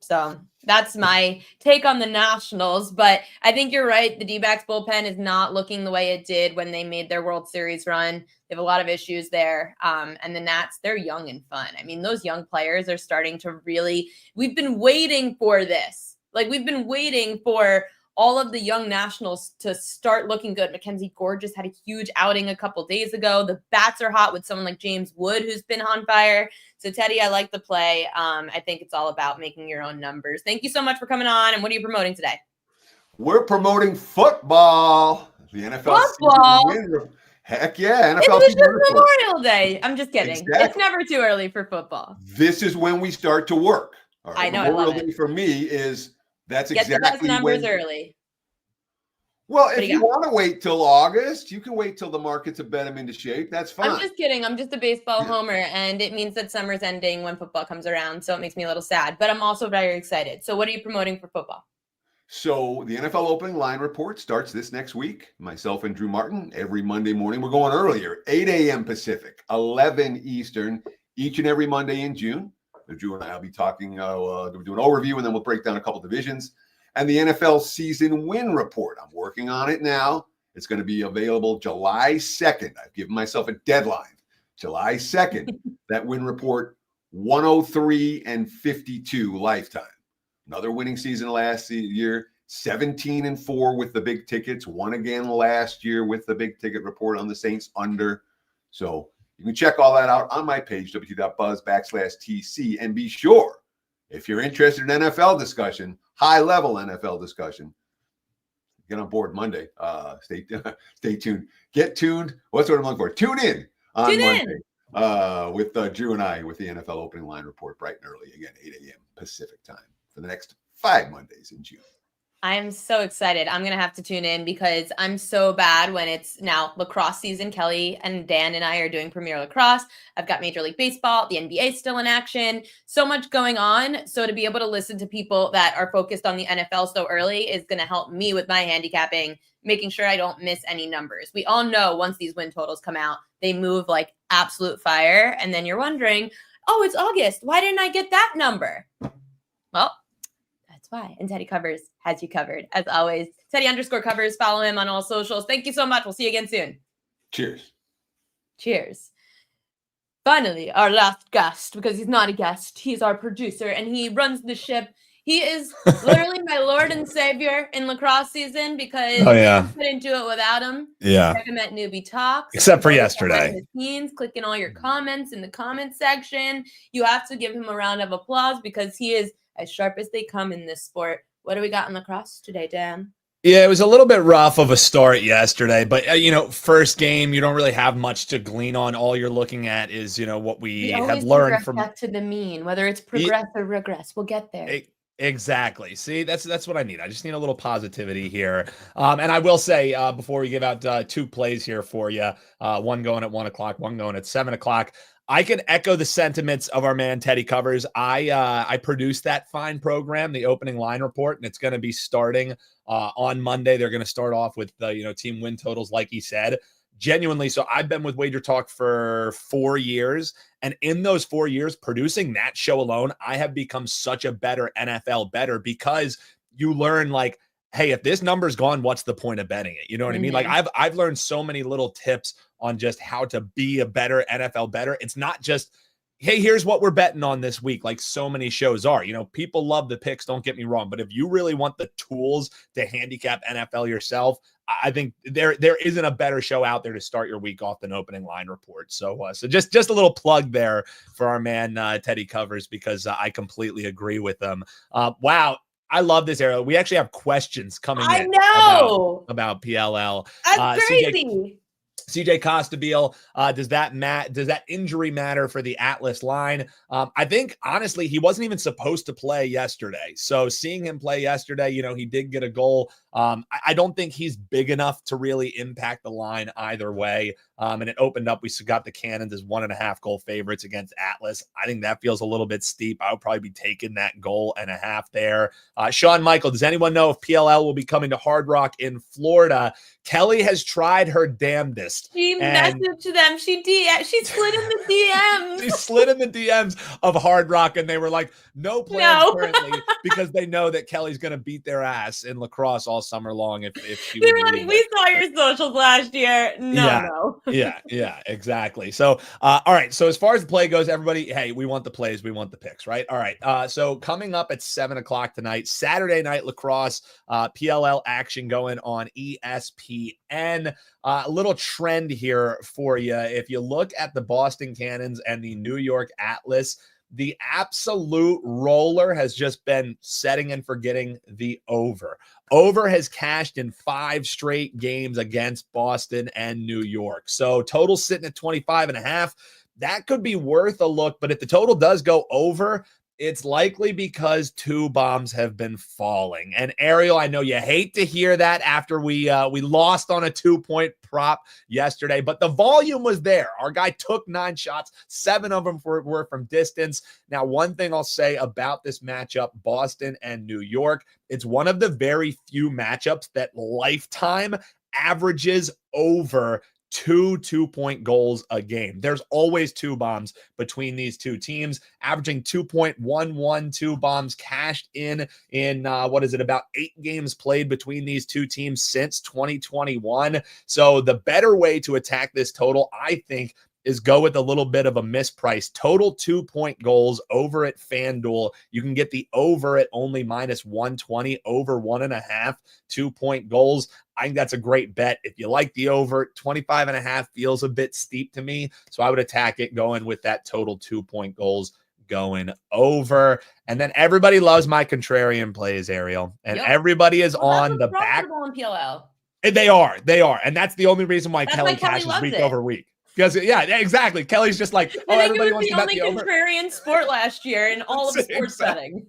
So that's my take on the Nationals. But I think you're right. The D-backs bullpen is not looking the way it did when they made their World Series run. They have a lot of issues there. And the Nats, they're young and fun. I mean, those young players are starting to really, we've been waiting for this. Like we've been waiting for all of the young Nationals to start looking good. Mackenzie Gore just had a huge outing a couple days ago. The bats are hot with someone like James Wood, who's been on fire. So, Teddy, I like the play. I think it's all about making your own numbers. Thank you so much for coming on. And what are you promoting today? We're promoting football. The NFL Football? Heck yeah. NFL It was just report. Memorial Day. I'm just kidding. Exactly. It's never too early for football. This is when we start to work. All right. I know. Memorial I love Day it. for me is that's Get exactly the best numbers when, early. Well, if you want to wait till August, you can wait till the market to bet them into shape. That's fine. I'm just kidding. I'm just a baseball homer, and it means that summer's ending when football comes around, so it makes me a little sad. But I'm also very excited. So what are you promoting for football? So the NFL opening line report starts this next week. Myself and Drew Martin, every Monday morning. We're going earlier, 8 a.m. Pacific, 11 Eastern, each and every Monday in June. Drew and I will be talking, we'll do an overview, and then we'll break down a couple divisions. And the NFL season win report. I'm working on it now. It's going to be available July 2nd. I've given myself a deadline. July 2nd, that win report, 103-52 lifetime. Another winning season last year, 17-4 with the big tickets. Won again last year with the big ticket report on the Saints under. So you can check all that out on my page, wt.buzz/TC. And be sure, if you're interested in NFL discussion, high-level NFL discussion, get on board Monday. Stay tuned. Get tuned. What's what I'm looking for? Tune in on Monday with Drew and I with the NFL opening line report bright and early, again, 8 a.m. Pacific time for the next 5 Mondays in June. I'm so excited. I'm going to have to tune in because I'm so bad when it's now lacrosse season. Kelly and Dan and I are doing Premier Lacrosse. I've got Major League Baseball. The NBA is still in action. So much going on. So to be able to listen to people that are focused on the NFL so early is going to help me with my handicapping, making sure I don't miss any numbers. We all know once these win totals come out, they move like absolute fire. And then you're wondering, oh, it's August. Why didn't I get that number? Well, that's why. And Teddy Covers has you covered. As always, Teddy_covers. Follow him on all socials. Thank you so much. We'll see you again soon. Cheers. Cheers. Finally, our last guest, because he's not a guest. He's our producer, and he runs the ship. He is literally my Lord and Savior in lacrosse season because I couldn't do it without him. Yeah. Check him at Newbie Talks. Except for yesterday. Clicking all your comments in the comment section. You have to give him a round of applause because he is as sharp as they come in this sport. What do we got in lacrosse today, Dan? Yeah, it was a little bit rough of a start yesterday, but first game, you don't really have much to glean on. All you're looking at is, what we have learned from back to the mean, whether it's progress or regress. We'll get there. Exactly. See, that's what I need. I just need a little positivity here. And I will say, before we give out 2 plays here for you, one going at 1 o'clock, one going at 7 o'clock. I can echo the sentiments of our man Teddy Covers. I produced that fine program, the opening line report, and it's going to be starting on Monday. They're going to start off with the team win totals, like he said. Genuinely, so I've been with WagerTalk for 4 years, and in those 4 years, producing that show alone, I have become such a better NFL bettor because you learn like, hey, if this number's gone, what's the point of betting it? You know what I mean? Like I've learned so many little tips on just how to be a better NFL bettor. It's not just, hey, here's what we're betting on this week, like so many shows are. People love the picks, don't get me wrong, but if you really want the tools to handicap NFL yourself, I think there isn't a better show out there to start your week off than Opening Line Report. So just a little plug there for our man Teddy Covers, because I completely agree with him. Wow. I love this, Ariel. We actually have questions coming in. I know about PLL. That's crazy. CJ Costabile, does that injury matter for the Atlas line? I think, honestly, he wasn't even supposed to play yesterday. So seeing him play yesterday, he did get a goal. I don't think he's big enough to really impact the line either way. And it opened up. We got the Cannons as 1.5 goal favorites against Atlas. I think that feels a little bit steep. I would probably be taking that 1.5 there. Sean Michael, does anyone know if PLL will be coming to Hard Rock in Florida? Kelly has tried her damnedest. She messaged them. She slid in the DMs. She slid in the DMs of Hard Rock, and they were like, no plans currently, because they know that Kelly's going to beat their ass in lacrosse all summer long. If she they were like, we saw your socials last year. No. Yeah, exactly. So, all right. So as far as the play goes, everybody, hey, we want the plays, we want the picks, right? All right. So coming up at 7 o'clock tonight, Saturday night lacrosse, PLL action going on ESPN. A little trend here for you. If you look at the Boston Cannons and the New York Atlas, the absolute roller has just been setting and forgetting the over. Over has cashed in 5 straight games against Boston and New York. So total sitting at 25.5. That could be worth a look, but if the total does go over, it's likely because 2 bombs have been falling. And Ariel, I know you hate to hear that after we lost on a 2-point prop yesterday, but the volume was there. Our guy took 9 shots, 7 of them were from distance. Now, one thing I'll say about this matchup, Boston and New York, it's one of the very few matchups that lifetime averages over 2 2-point goals a game. There's always 2 bombs between these 2 teams, averaging 2.112 bombs cashed in about 8 games played between these 2 teams since 2021. So the better way to attack this total, I think, is go with a little bit of a misprice. Total 2-point goals over at FanDuel. You can get the over at only -120, over 1.5 2-point goals. I think that's a great bet. If you like the over, 25.5 feels a bit steep to me. So I would attack it going with that total 2-point goals going over. And then everybody loves my contrarian plays, Ariel. And everybody is on the back. On PLL. They are. And that's the only reason why Kelly cashes week over week. Because, yeah, exactly. Kelly's just like, everybody wants to bet the over. The only contrarian sport last year in all of sports betting.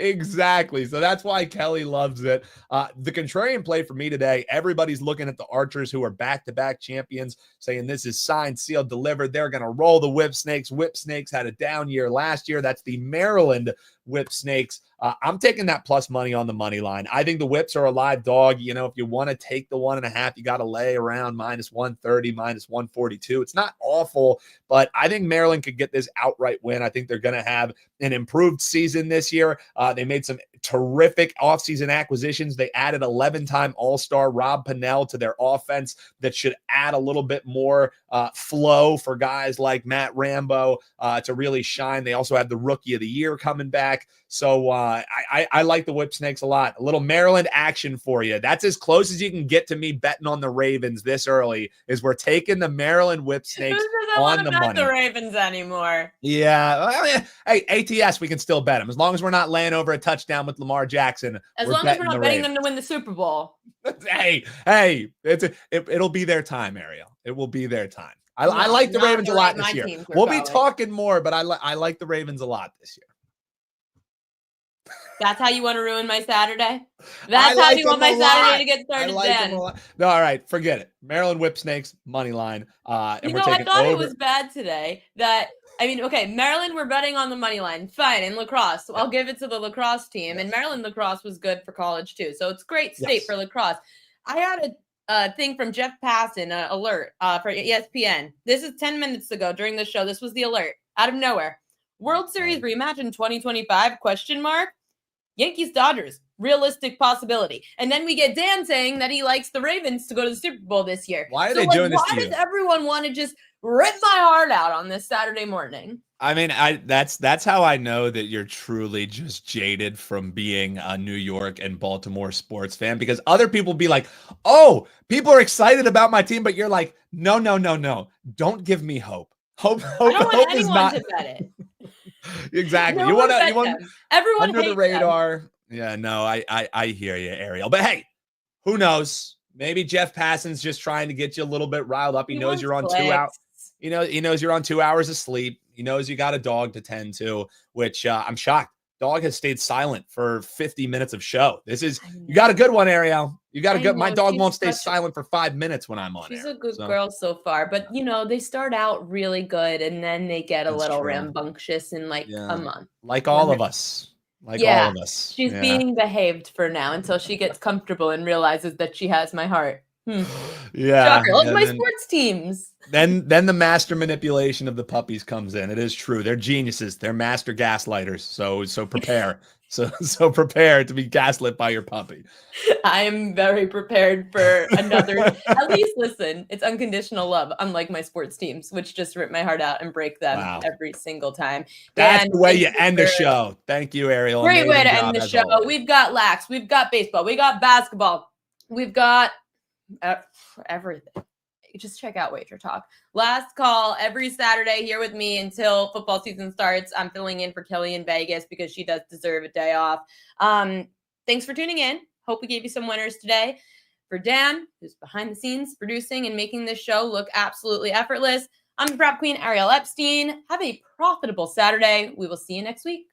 Exactly. So that's why Kelly loves it. The contrarian play for me today, everybody's looking at the Archers, who are back-to-back champions, saying this is signed, sealed, delivered. They're going to roll the Whip Snakes. Whip Snakes had a down year last year. That's the Maryland Whip Snakes. I'm taking that plus money on the money line. I think the Whips are a live dog. If you want to take the 1.5, you got to lay around -130, -142. It's not awful, but I think Maryland could get this outright win. I think they're going to have an improved season this year. They made some terrific offseason acquisitions. They added 11-time All-Star Rob Pennell to their offense. That should add a little bit more flow for guys like Matt Rambo to really shine. They also have the Rookie of the Year coming back. So I like the Whip Snakes a lot. A little Maryland action for you. That's as close as you can get to me betting on the Ravens this early, is we're taking the Maryland Whip Snakes on the money. The Ravens anymore. Yeah. Well, hey, ATS, we can still bet them. As long as we're not laying over a touchdown with with Lamar Jackson. As we're long as we're betting not the betting them Ravens. to win the Super Bowl. Hey, it'll be their time, Ariel. It will be their time. I No, like the not Ravens the a lot rate this my year. teams are We'll be going. talking more, but I like the Ravens a lot this year. That's how you want to ruin my Saturday? I That's how like you want them my a lot. Saturday to get I started, like them Dan? a lot. No, all right, forget it. Maryland Whip Snakes, money line. And You we're know, I taking thought over. it was bad today that, I mean, okay, Maryland, we're betting on the money line. Fine. In lacrosse, I'll give it to the lacrosse team. And Maryland lacrosse was good for college, too. So it's great state Yes. for lacrosse. I had a thing from Jeff Passan, an alert for ESPN. This is 10 minutes ago during the show. This was the alert out of nowhere. World Series rematch in 2025, question mark. Yankees Dodgers, realistic possibility. And then we get Dan saying that he likes the Ravens to go to the Super Bowl this year. Why are they doing this to Why you? does everyone want to just rip my heart out on this Saturday morning? I mean, that's how I know that you're truly just jaded from being a New York and Baltimore sports fan, because other people be like, oh, people are excited about my team, but you're like, no. Don't give me hope. Hope I don't want hope is anyone not to bet it. exactly. No you one want bet them. Everyone under the hates them. radar. Yeah, no, I hear you, Ariel. But hey, who knows? Maybe Jeff Passan's just trying to get you a little bit riled up. He knows wants you're on clicks. 2 hours. He knows you're on 2 hours of sleep. He knows you got a dog to tend to, which I'm shocked. Dog has stayed silent for 50 minutes of show. You got a good one, Ariel. You got a good. My dog won't stay silent for 5 minutes when I'm on. She's air, a good girl so far, but they start out really good and then they get a That's little true. rambunctious in like a month. Like all of us. All of us. She's being behaved for now until she gets comfortable and realizes that she has my heart. Yeah. Shocker. Look at my sports teams. Then the master manipulation of the puppies comes in. It is true. They're geniuses. They're master gaslighters. So prepare. So prepare to be gaslit by your puppy. I am very prepared for another. At least listen, it's unconditional love, unlike my sports teams, which just rip my heart out and break them every single time. That's Dan, the way you end the show. Thank you, Ariel. Great way Amazing to job, end the as show. always. We've got lax, we've got baseball, we got basketball, we've got everything. Just check out WagerTalk. Last call every Saturday here with me until football season starts. I'm filling in for Kelly in Vegas because she does deserve a day off. Thanks for tuning in. Hope we gave you some winners today. For Dan, who's behind the scenes producing and making this show look absolutely effortless, I'm the prop queen, Ariel Epstein. Have a profitable Saturday. We will see you next week.